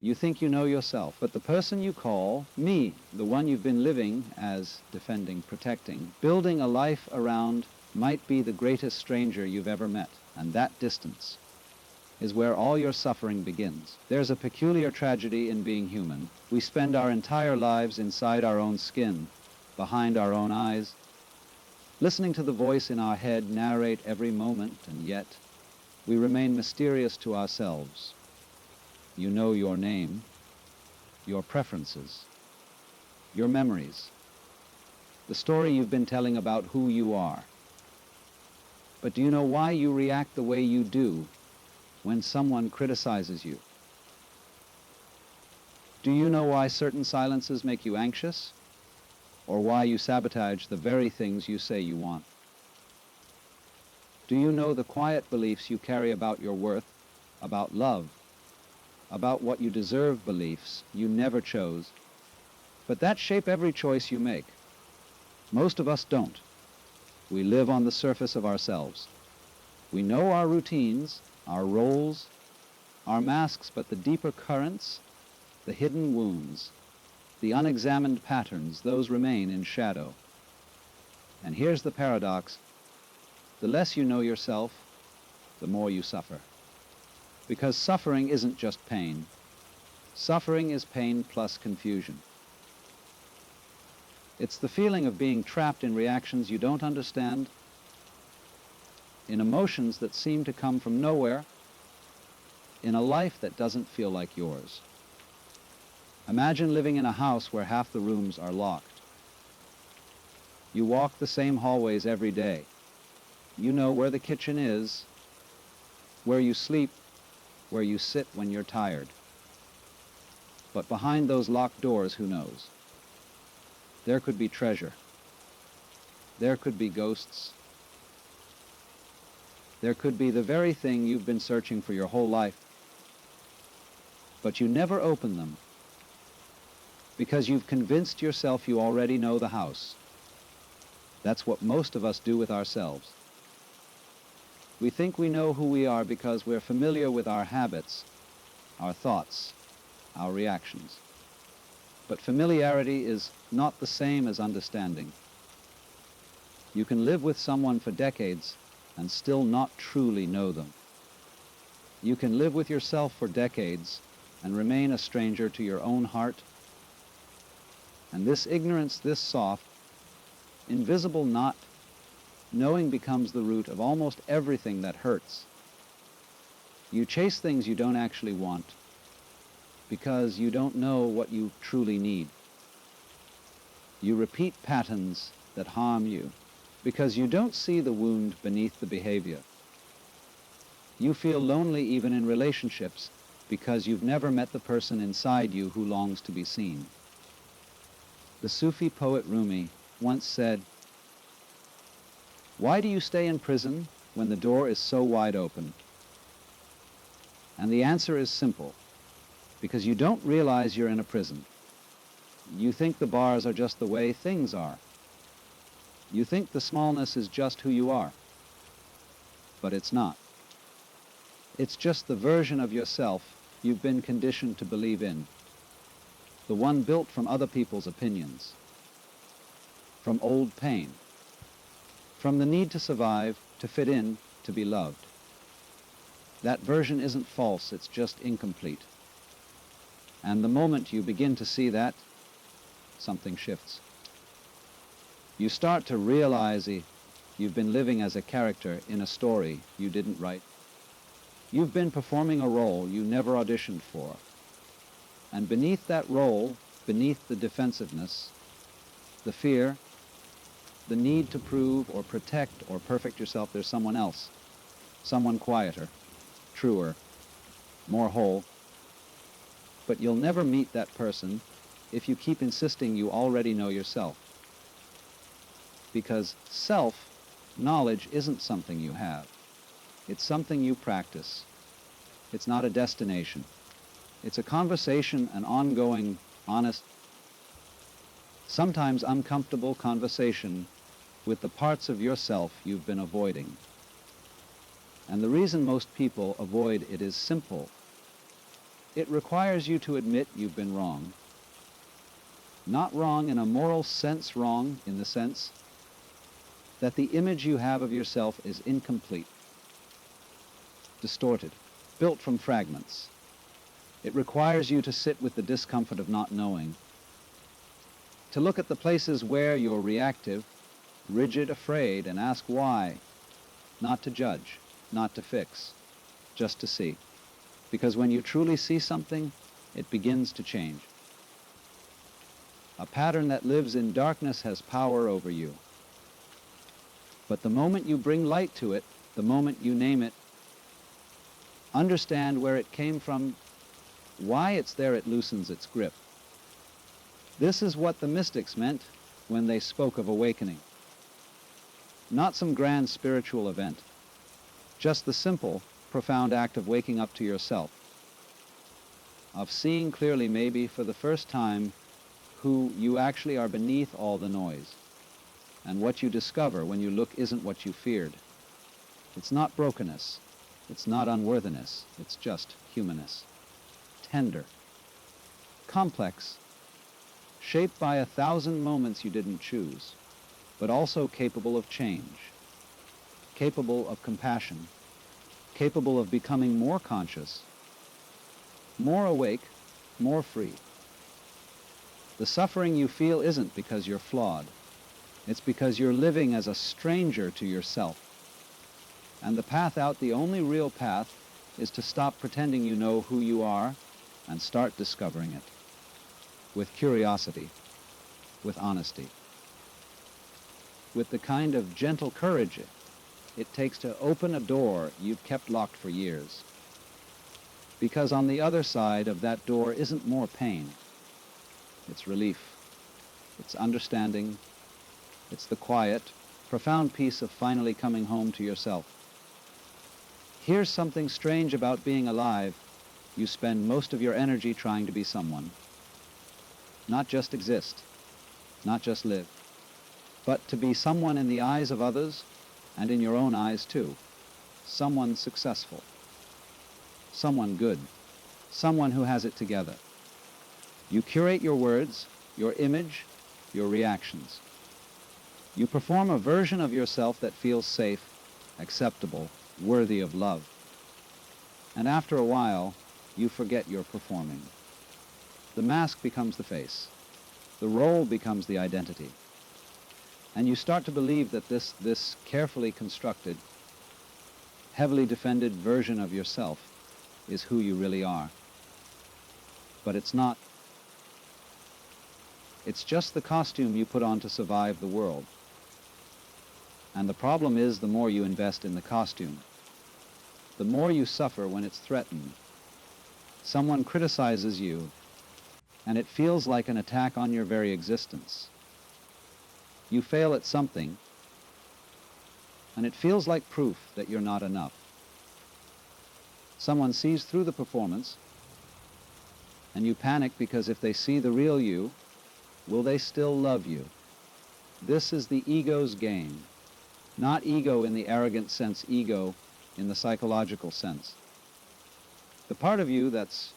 You think you know yourself, but the person you call me, the one you've been living as defending, protecting, building a life around, might be the greatest stranger you've ever met. And that distance is where all your suffering begins. There's a peculiar tragedy in being human. We spend our entire lives inside our own skin, behind our own eyes, listening to the voice in our head narrate every moment, and yet we remain mysterious to ourselves. You know your name, your preferences, your memories, the story you've been telling about who you are. But do you know why you react the way you do when someone criticizes you? Do you know why certain silences make you anxious, or why you sabotage the very things you say you want? Do you know the quiet beliefs you carry about your worth, about love, about what you deserve, beliefs you never chose, but that shape every choice you make? Most of us don't. We live on the surface of ourselves. We know our routines, our roles, our masks, but the deeper currents, the hidden wounds, the unexamined patterns, those remain in shadow. And here's the paradox. The less you know yourself, the more you suffer. Because suffering isn't just pain. Suffering is pain plus confusion. It's the feeling of being trapped in reactions you don't understand, in emotions that seem to come from nowhere, in a life that doesn't feel like yours. Imagine living in a house where half the rooms are locked. You walk the same hallways every day. You know where the kitchen is, where you sleep, where you sit when you're tired. But behind those locked doors, who knows? There could be treasure. There could be ghosts. There could be the very thing you've been searching for your whole life. But you never open them because you've convinced yourself you already know the house. That's what most of us do with ourselves. We think we know who we are because we're familiar with our habits, our thoughts, our reactions. But familiarity is not the same as understanding. You can live with someone for decades and still not truly know them. You can live with yourself for decades and remain a stranger to your own heart. And this ignorance, this soft, invisible knot, knowing becomes the root of almost everything that hurts. You chase things you don't actually want because you don't know what you truly need. You repeat patterns that harm you because you don't see the wound beneath the behavior. You feel lonely even in relationships because you've never met the person inside you who longs to be seen. The Sufi poet Rumi once said, "Why do you stay in prison when the door is so wide open?" And the answer is simple. Because you don't realize you're in a prison. You think the bars are just the way things are. You think the smallness is just who you are. But it's not. It's just the version of yourself you've been conditioned to believe in. The one built from other people's opinions. From old pain. From the need to survive, to fit in, to be loved. That version isn't false, it's just incomplete. And the moment you begin to see that, something shifts. You start to realize you've been living as a character in a story you didn't write. You've been performing a role you never auditioned for. And beneath that role, beneath the defensiveness, the fear, the need to prove or protect or perfect yourself, there's someone else, someone quieter, truer, more whole. But you'll never meet that person if you keep insisting you already know yourself. Because self-knowledge isn't something you have. It's something you practice. It's not a destination. It's a conversation, an ongoing, honest, sometimes uncomfortable conversation with the parts of yourself you've been avoiding. And the reason most people avoid it is simple. It requires you to admit you've been wrong. Not wrong in a moral sense, wrong in the sense that the image you have of yourself is incomplete, distorted, built from fragments. It requires you to sit with the discomfort of not knowing, to look at the places where you're reactive, rigid, afraid, and ask why, not to judge, not to fix, just to see. Because when you truly see something, it begins to change. A pattern that lives in darkness has power over you. But the moment you bring light to it, the moment you name it, understand where it came from, why it's there, it loosens its grip. This is what the mystics meant when they spoke of awakening. Not some grand spiritual event, just the simple, profound act of waking up to yourself, of seeing clearly, maybe for the first time, who you actually are beneath all the noise. And what you discover when you look isn't what you feared. It's not brokenness. It's not unworthiness. It's just humanness. Tender. Complex. Shaped by 1,000 moments you didn't choose, but also capable of change. Capable of compassion. Capable of becoming more conscious, more awake, more free. The suffering you feel isn't because you're flawed. It's because you're living as a stranger to yourself. And the path out, the only real path, is to stop pretending you know who you are and start discovering it. With curiosity, with honesty, with the kind of gentle courage it takes to open a door you've kept locked for years. Because on the other side of that door isn't more pain. It's relief. It's understanding. It's the quiet, profound peace of finally coming home to yourself. Here's something strange about being alive. You spend most of your energy trying to be someone. Not just exist, not just live, but to be someone in the eyes of others and in your own eyes too. Someone successful, someone good, someone who has it together. You curate your words, your image, your reactions. You perform a version of yourself that feels safe, acceptable, worthy of love. And after a while, you forget you're performing. The mask becomes the face. The role becomes the identity. And you start to believe that this carefully constructed, heavily defended version of yourself is who you really are. But it's not. It's just the costume you put on to survive the world. And the problem is, the more you invest in the costume, the more you suffer when it's threatened. Someone criticizes you, and it feels like an attack on your very existence. You fail at something, and it feels like proof that you're not enough. Someone sees through the performance, and you panic because if they see the real you, will they still love you? This is the ego's game. Not ego in the arrogant sense, ego in the psychological sense. The part of you that's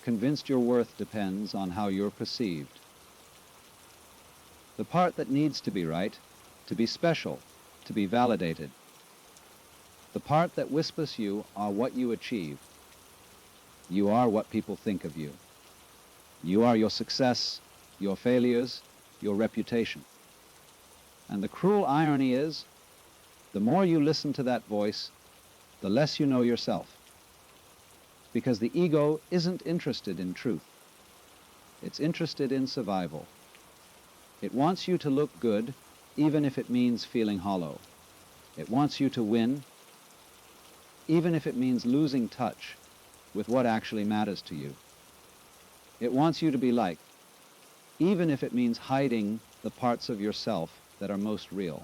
convinced your worth depends on how you're perceived. The part that needs to be right, to be special, to be validated. The part that whispers you are what you achieve. You are what people think of you. You are your success, your failures, your reputation. And the cruel irony is, the more you listen to that voice, the less you know yourself. Because the ego isn't interested in truth. It's interested in survival. It wants you to look good, even if it means feeling hollow. It wants you to win, even if it means losing touch with what actually matters to you. It wants you to be liked, even if it means hiding the parts of yourself that are most real.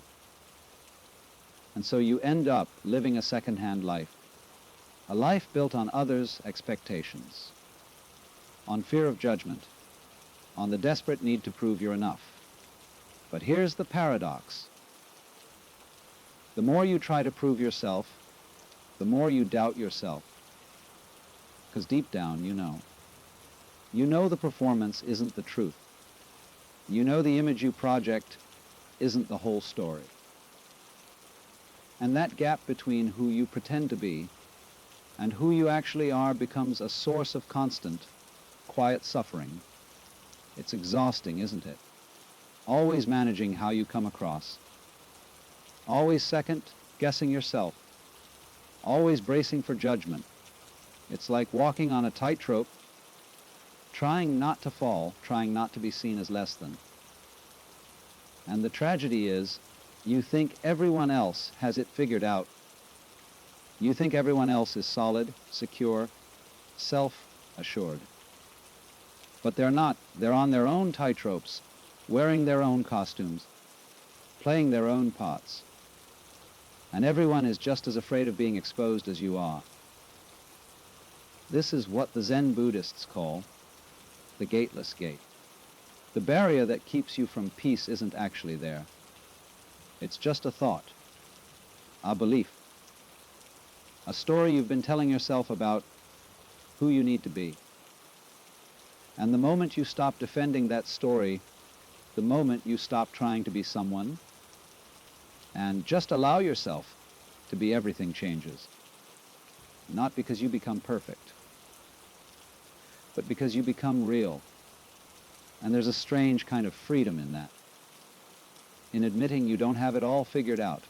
And so you end up living a second-hand life, a life built on others' expectations, on fear of judgment, on the desperate need to prove you're enough. But here's the paradox. The more you try to prove yourself, the more you doubt yourself. Because deep down, you know. You know the performance isn't the truth. You know the image you project isn't the whole story. And that gap between who you pretend to be and who you actually are becomes a source of constant, quiet suffering. It's exhausting, isn't it? Always managing how you come across. Always second guessing yourself. Always bracing for judgment. It's like walking on a tightrope, trying not to fall, trying not to be seen as less than. And the tragedy is, you think everyone else has it figured out. You think everyone else is solid, secure, self-assured. But they're not. They're on their own tightropes, wearing their own costumes, playing their own parts. And everyone is just as afraid of being exposed as you are. This is what the Zen Buddhists call the gateless gate. The barrier that keeps you from peace isn't actually there. It's just a thought, a belief, a story you've been telling yourself about who you need to be. And the moment you stop defending that story, the moment you stop trying to be someone, and just allow yourself to be, everything changes. Not because you become perfect, but because you become real. And there's a strange kind of freedom in that, in admitting you don't have it all figured out,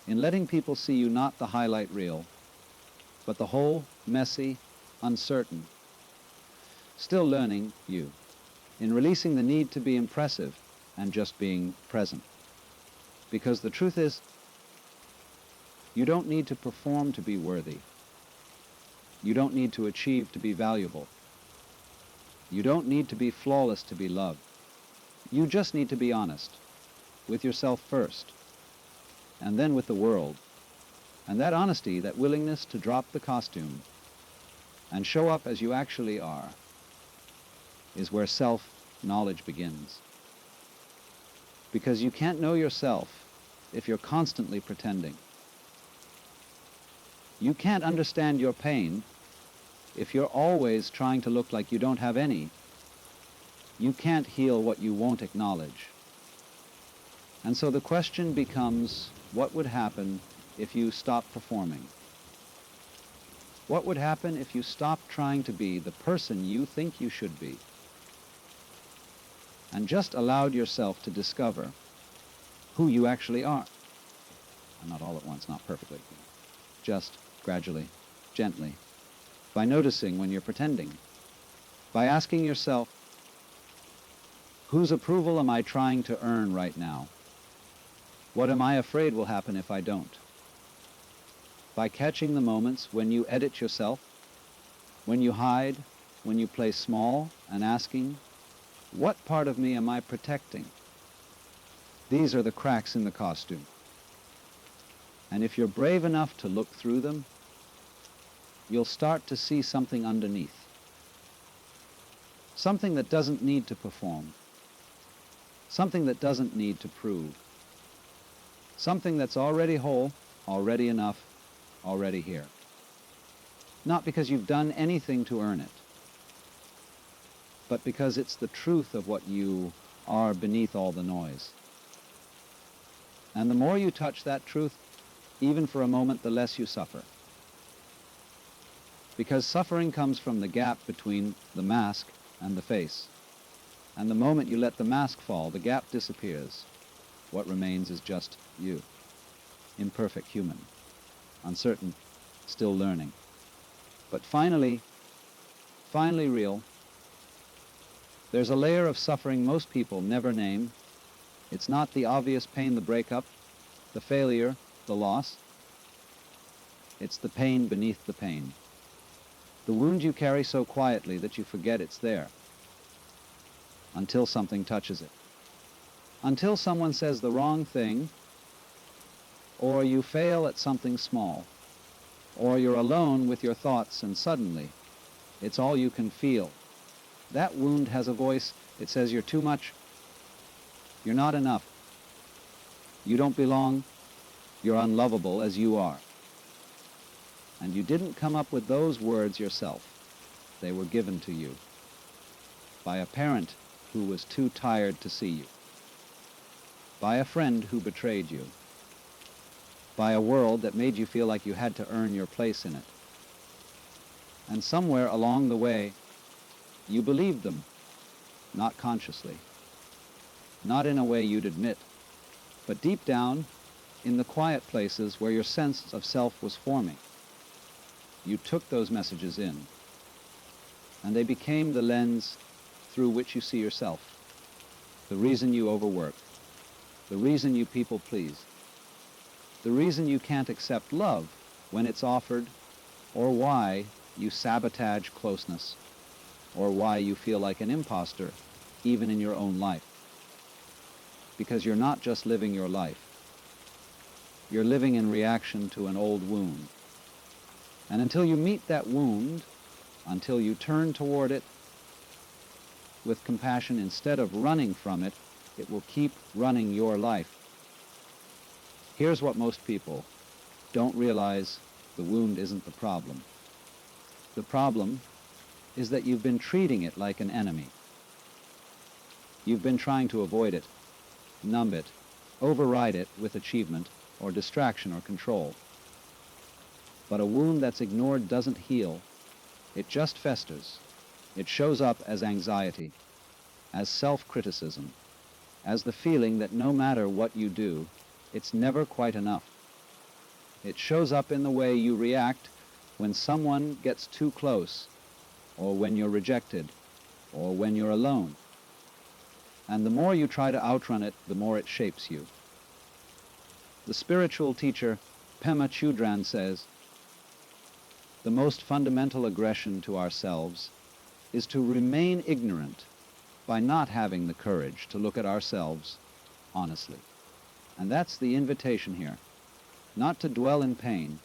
in letting people see you not the highlight reel, but the whole, messy, uncertain, still learning you, in releasing the need to be impressive and just being present. Because the truth is, you don't need to perform to be worthy. You don't need to achieve to be valuable. You don't need to be flawless to be loved. You just need to be honest, with yourself first, and then with the world. And that honesty, that willingness to drop the costume and show up as you actually are, is where self-knowledge begins. Because you can't know yourself if you're constantly pretending. You can't understand your pain if you're always trying to look like you don't have any. You can't heal what you won't acknowledge. And so the question becomes, what would happen if you stopped performing? What would happen if you stopped trying to be the person you think you should be, and just allowed yourself to discover who you actually are? And not all at once, not perfectly. Just gradually, gently, by noticing when you're pretending, by asking yourself, whose approval am I trying to earn right now? What am I afraid will happen if I don't? By catching the moments when you edit yourself, when you hide, when you play small, and asking, what part of me am I protecting? These are the cracks in the costume. And if you're brave enough to look through them, you'll start to see something underneath. Something that doesn't need to perform. Something that doesn't need to prove. Something that's already whole, already enough, already here. Not because you've done anything to earn it, but because it's the truth of what you are beneath all the noise. And the more you touch that truth, even for a moment, the less you suffer. Because suffering comes from the gap between the mask and the face. And the moment you let the mask fall, the gap disappears. What remains is just you, imperfect human, uncertain, still learning. But finally real. There's a layer of suffering most people never name. It's not the obvious pain, the breakup, the failure, the loss. It's the pain beneath the pain. The wound you carry so quietly that you forget it's there, until something touches it. Until someone says the wrong thing, or you fail at something small, or you're alone with your thoughts and suddenly it's all you can feel. That wound has a voice. It says you're too much, you're not enough, you don't belong, you're unlovable as you are. And you didn't come up with those words yourself. They were given to you by a parent who was too tired to see you, by a friend who betrayed you, by a world that made you feel like you had to earn your place in it. And somewhere along the way, you believed them, not consciously, not in a way you'd admit, but deep down, in the quiet places where your sense of self was forming. You took those messages in, and they became the lens through which you see yourself, the reason you overwork, the reason you people please, the reason you can't accept love when it's offered, or why you sabotage closeness, or why you feel like an imposter even in your own life. Because you're not just living your life. You're living in reaction to an old wound. And until you meet that wound, until you turn toward it with compassion instead of running from it, it will keep running your life. Here's what most people don't realize: the wound isn't the problem. The problem is that you've been treating it like an enemy. You've been trying to avoid it, numb it, override it with achievement or distraction or control. But a wound that's ignored doesn't heal. It just festers. It shows up as anxiety, as self-criticism, as the feeling that no matter what you do, it's never quite enough. It shows up in the way you react when someone gets too close, or when you're rejected, or when you're alone. And the more you try to outrun it, the more it shapes you. The spiritual teacher Pema Chodron says, the most fundamental aggression to ourselves is to remain ignorant by not having the courage to look at ourselves honestly. And that's the invitation here. Not to dwell in pain,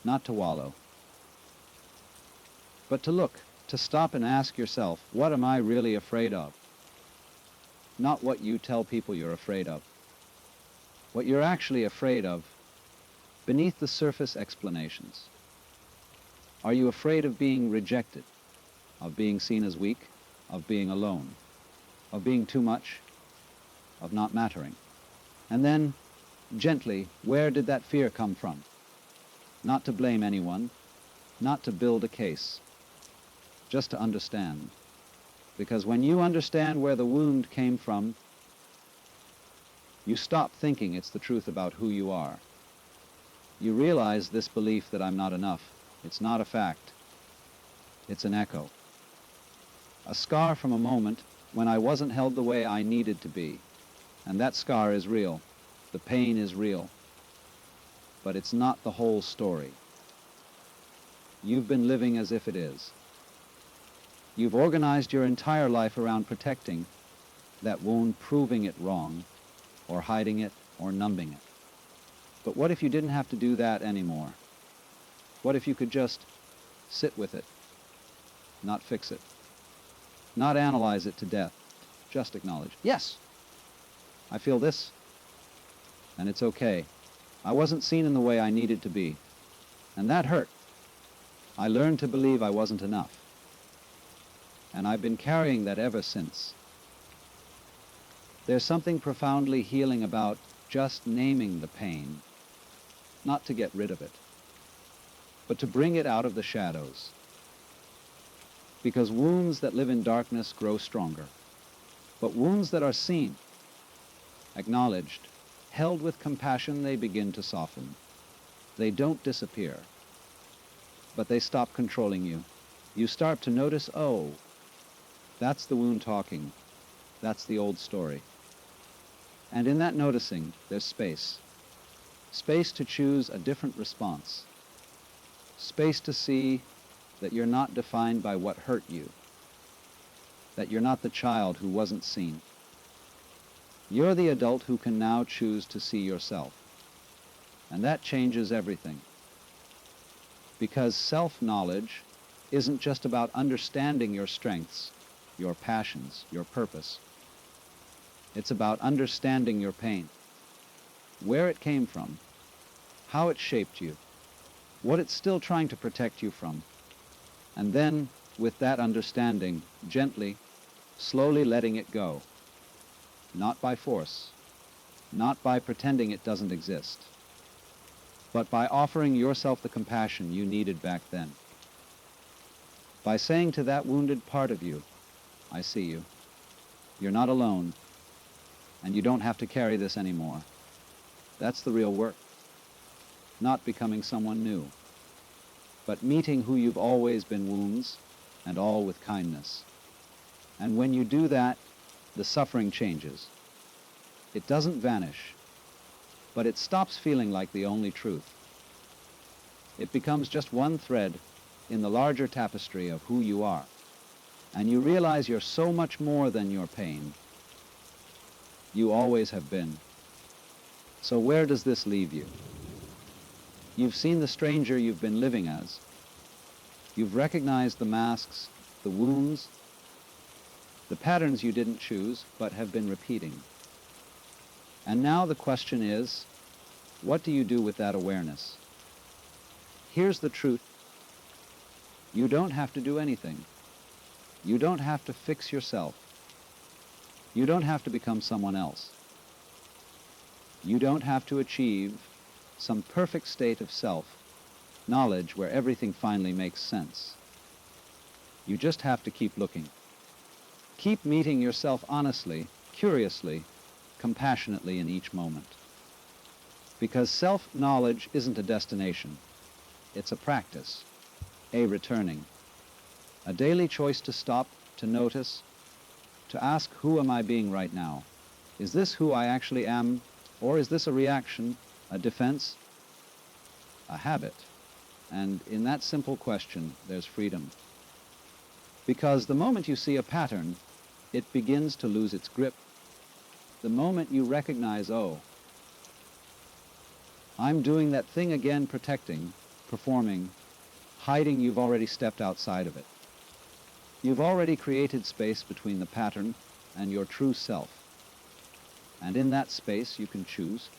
not to wallow, but to look, to stop and ask yourself, what am I really afraid of? Not what you tell people you're afraid of. What you're actually afraid of beneath the surface explanations. Are you afraid of being rejected, of being seen as weak, of being alone, of being too much, of not mattering? And then, gently, where did that fear come from? Not to blame anyone, not to build a case, just to understand. Because when you understand where the wound came from, you stop thinking it's the truth about who you are. You realize this belief that I'm not enough. It's not a fact. It's an echo. A scar from a moment when I wasn't held the way I needed to be. And that scar is real. The pain is real. But it's not the whole story. You've been living as if it is. You've organized your entire life around protecting that wound, proving it wrong, or hiding it, or numbing it. But what if you didn't have to do that anymore? What if you could just sit with it, not fix it, not analyze it to death, just acknowledge, yes, I feel this, and it's okay. I wasn't seen in the way I needed to be, and that hurt. I learned to believe I wasn't enough, and I've been carrying that ever since. There's something profoundly healing about just naming the pain, not to get rid of it, but to bring it out of the shadows. Because wounds that live in darkness grow stronger, but wounds that are seen, acknowledged, held with compassion, they begin to soften. They don't disappear, but they stop controlling you. You start to notice, oh, that's the wound talking. That's the old story. And in that noticing, there's space. Space to choose a different response. Space to see that you're not defined by what hurt you. That you're not the child who wasn't seen. You're the adult who can now choose to see yourself. And that changes everything. Because self-knowledge isn't just about understanding your strengths, your passions, your purpose. It's about understanding your pain, where it came from, how it shaped you, what it's still trying to protect you from, and then with that understanding, gently, slowly letting it go, not by force, not by pretending it doesn't exist, but by offering yourself the compassion you needed back then. By saying to that wounded part of you, I see you. You're not alone, and you don't have to carry this anymore. That's the real work. Not becoming someone new, but meeting who you've always been, wounds, and all with kindness. And when you do that, the suffering changes. It doesn't vanish, but it stops feeling like the only truth. It becomes just one thread in the larger tapestry of who you are. And you realize you're so much more than your pain. You always have been. So where does this leave you? You've seen the stranger you've been living as. You've recognized the masks, the wounds, the patterns you didn't choose but have been repeating. And now the question is, what do you do with that awareness? Here's the truth. You don't have to do anything. You don't have to fix yourself. You don't have to become someone else. You don't have to achieve some perfect state of self-knowledge where everything finally makes sense. You just have to keep looking. Keep meeting yourself honestly, curiously, compassionately in each moment. Because self-knowledge isn't a destination. It's a practice, a returning, a daily choice to stop, to notice, to ask, who am I being right now? Is this who I actually am, or is this a reaction, a defense, a habit? And in that simple question, there's freedom. Because the moment you see a pattern, it begins to lose its grip. The moment you recognize, oh, I'm doing that thing again, protecting, performing, hiding, you've already stepped outside of it. You've already created space between the pattern and your true self. And in that space you can choose,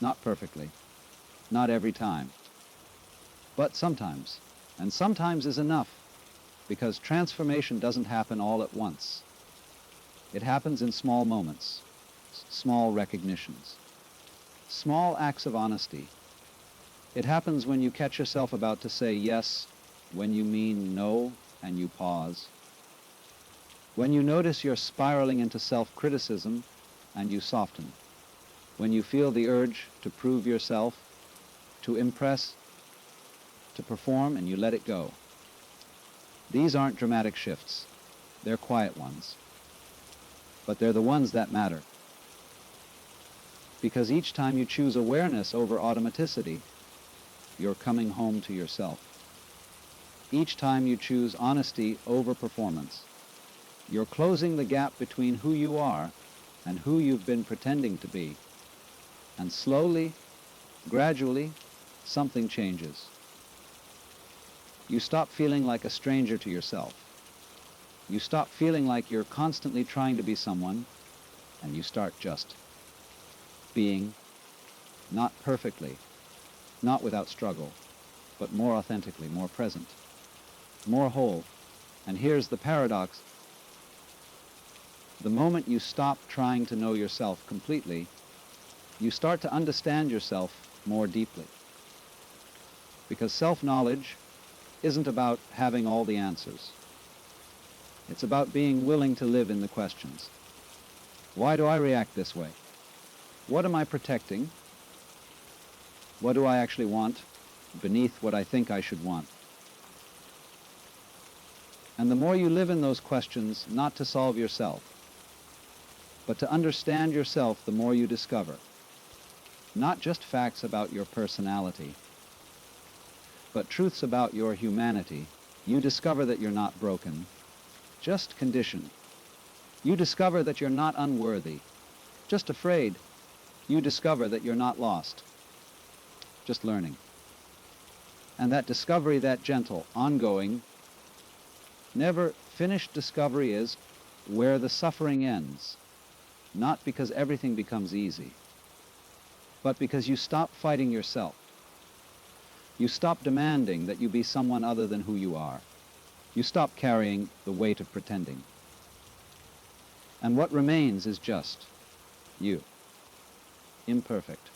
not perfectly, not every time, but sometimes. And sometimes is enough, because transformation doesn't happen all at once. It happens in small moments, small recognitions, small acts of honesty. It happens when you catch yourself about to say yes, when you mean no, and you pause. When you notice you're spiraling into self-criticism, and you soften. When you feel the urge to prove yourself, to impress, to perform, and you let it go. These aren't dramatic shifts. They're quiet ones. But they're the ones that matter. Because each time you choose awareness over automaticity, you're coming home to yourself. Each time you choose honesty over performance, you're closing the gap between who you are and who you've been pretending to be. And slowly, gradually, something changes. You stop feeling like a stranger to yourself. You stop feeling like you're constantly trying to be someone, and you start just being, not perfectly, not without struggle, but more authentically, more present, more whole. And here's the paradox. The moment you stop trying to know yourself completely, you start to understand yourself more deeply. Because self-knowledge isn't about having all the answers. It's about being willing to live in the questions. Why do I react this way? What am I protecting? What do I actually want beneath what I think I should want? And the more you live in those questions, not to solve yourself, but to understand yourself, the more you discover. Not just facts about your personality, but truths about your humanity. You discover that you're not broken, just conditioned. You discover that you're not unworthy, just afraid. You discover that you're not lost, just learning. And that discovery, that gentle, ongoing, never finished discovery is where the suffering ends, not because everything becomes easy, but because you stop fighting yourself. You stop demanding that you be someone other than who you are. You stop carrying the weight of pretending. And what remains is just you, imperfect,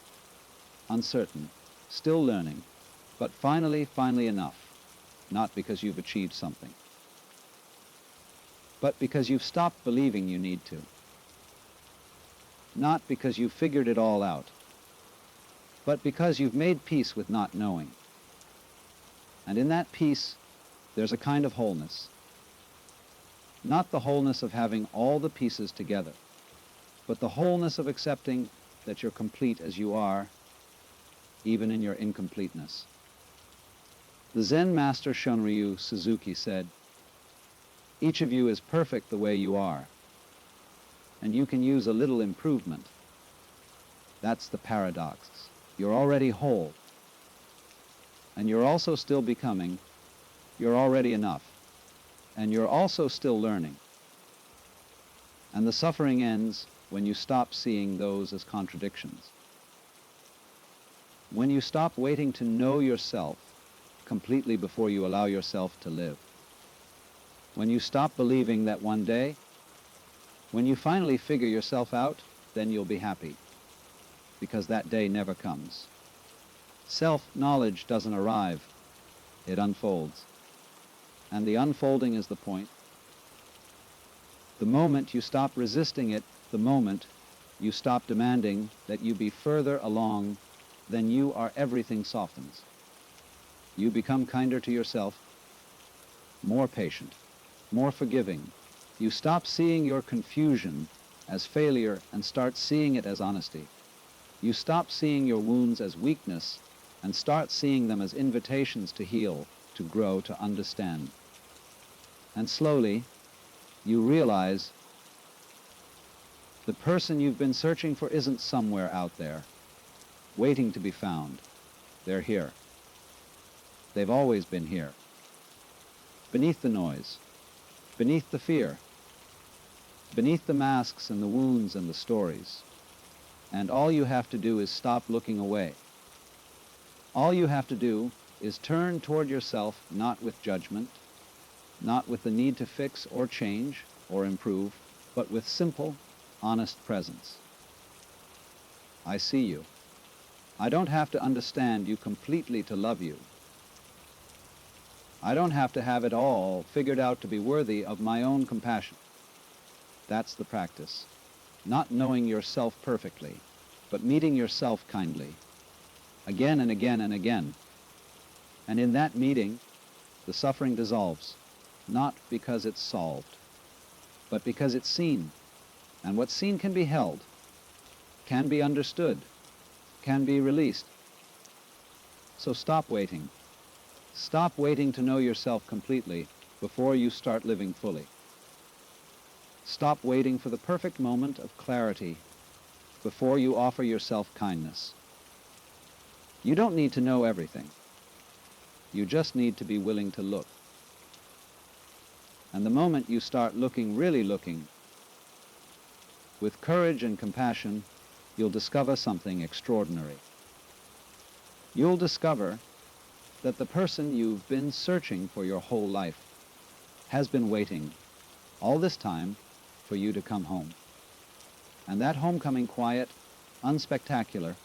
uncertain, still learning, but finally enough, not because you've achieved something, but because you've stopped believing you need to. Not because you've figured it all out, but because you've made peace with not knowing. And in that peace, there's a kind of wholeness. Not the wholeness of having all the pieces together, but the wholeness of accepting that you're complete as you are, even in your incompleteness. The Zen master Shunryu Suzuki said, "Each of you is perfect the way you are, and you can use a little improvement." That's the paradox. You're already whole, and you're also still becoming. You're already enough, and you're also still learning. And the suffering ends when you stop seeing those as contradictions. When you stop waiting to know yourself completely before you allow yourself to live. When you stop believing that one day, when you finally figure yourself out, then you'll be happy, because that day never comes. Self-knowledge doesn't arrive, it unfolds. And the unfolding is the point. The moment you stop resisting it, the moment you stop demanding that you be further along than you are, everything softens. You become kinder to yourself, more patient, more forgiving. You stop seeing your confusion as failure and start seeing it as honesty. You stop seeing your wounds as weakness and start seeing them as invitations to heal, to grow, to understand. And slowly, you realize the person you've been searching for isn't somewhere out there, waiting to be found. They're here. They've always been here. Beneath the noise, beneath the fear, beneath the masks and the wounds and the stories. And all you have to do is stop looking away. All you have to do is turn toward yourself, not with judgment, not with the need to fix or change or improve, but with simple, honest presence. I see you. I don't have to understand you completely to love you. I don't have to have it all figured out to be worthy of my own compassion. That's the practice. Not knowing yourself perfectly, but meeting yourself kindly, again and again and again. And in that meeting, the suffering dissolves, not because it's solved, but because it's seen. And what's seen can be held, can be understood, can be released. So stop waiting. Stop waiting to know yourself completely before you start living fully. Stop waiting for the perfect moment of clarity before you offer yourself kindness. You don't need to know everything. You just need to be willing to look. And the moment you start looking, really looking, with courage and compassion, you'll discover something extraordinary. You'll discover that the person you've been searching for your whole life has been waiting all this time for you to come home. And that homecoming, quiet, unspectacular,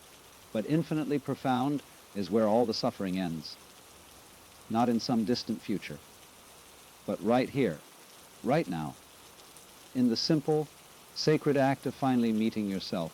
but infinitely profound, is where all the suffering ends. Not in some distant future, but right here, right now, in the simple, sacred act of finally meeting yourself.